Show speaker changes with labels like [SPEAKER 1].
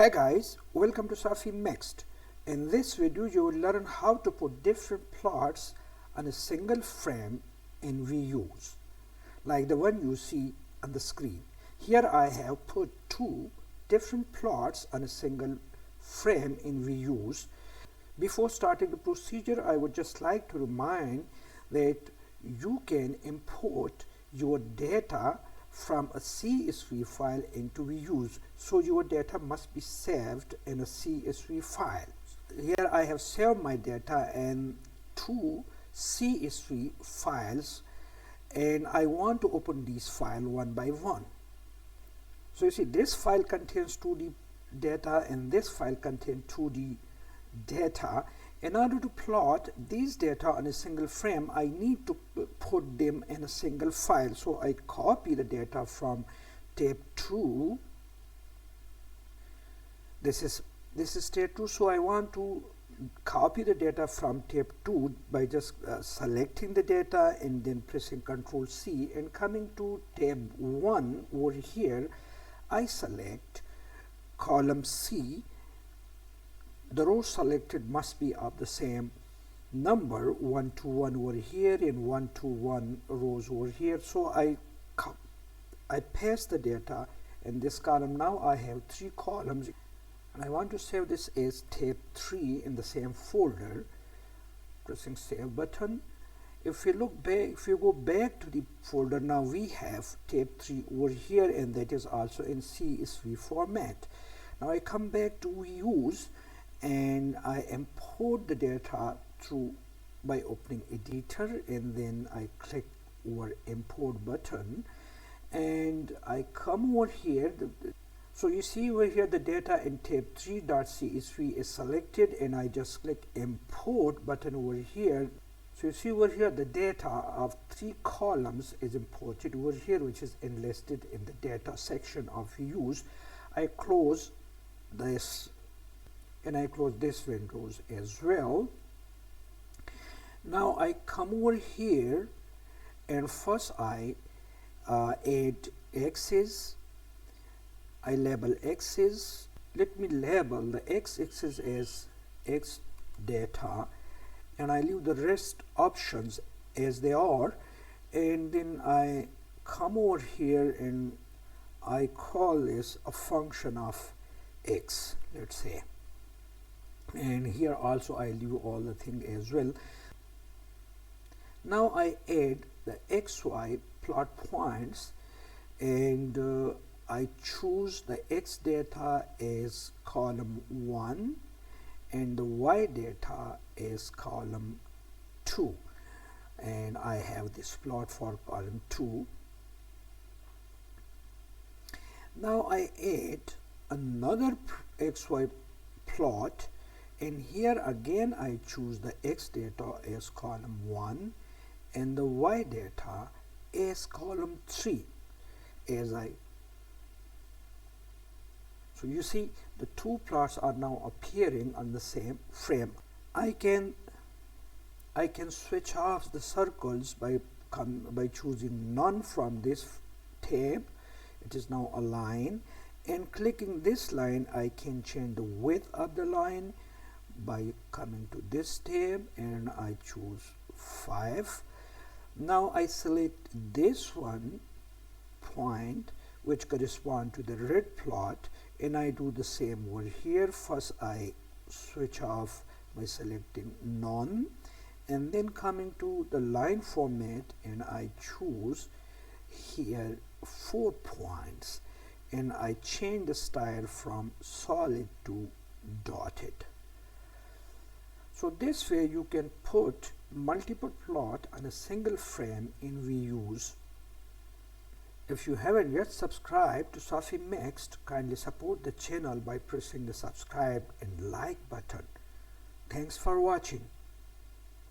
[SPEAKER 1] Hey guys, welcome to Safi Mixed. In this video you will learn how to put different plots on a single frame in Veusz, like the one you see on the screen. Here I have put two different plots on a single frame in Veusz. Before starting the procedure, I would just like to remind that you can import your data from a CSV file into Veusz. So your data must be saved in a CSV file. Here I have saved my data in two CSV files, and I want to open these files one by one. So you see, this file contains 2D data and this file contains 2D data. In order to plot these data on a single frame, I need to put them in a single file. So I copy the data from tab 2. This is tab 2, so I want to copy the data from tab 2 by just selecting the data and then pressing Ctrl C, and coming to tab 1 over here, I select column C. The rows selected must be of the same number, 1 to 1 over here and 1 to 1 rows over here. So I paste the data in this column. Now I have 3 columns, and I want to save this as tab 3 in the same folder. Pressing save button. If you look back, if you go back to the folder, now we have tab 3 over here, and that is also in CSV format. Now I come back to Veusz and I import the data through by opening editor, and then I click over import button and I come over here. So you see over here the data in tab 3.csv is selected, and I just click import button over here. So you see over here the data of 3 columns is imported over here, which is enlisted in the data section of Veusz. I close this and I close this windows as well. Now I come over here and first I add axis. I label axis. Let me label the x-axis as x data, and I leave the rest options as they are, and then I come over here and I call this a function of x, let's say. And here also I leave all the thing as well. Now I add the xy plot points, and I choose the x data as column 1 and the y data as column 2, and I have this plot for column 2. Now I add another xy plot, and here again I choose the x data as column 1 and the y data as column 3 so you see the 2 plots are now appearing on the same frame. I can switch off the circles by choosing none from this tab. It is now a line, and clicking this line I can change the width of the line by coming to this tab and I choose 5. Now I select this one point which correspond to the red plot, and I do the same over here. First I switch off by selecting none, and then coming to the line format, and I choose here 4 points, and I change the style from solid to dotted. So this way you can put multiple plot on a single frame in Veusz. If you haven't yet subscribed to Safi Mixed, kindly support the channel by pressing the subscribe and like button. Thanks for watching.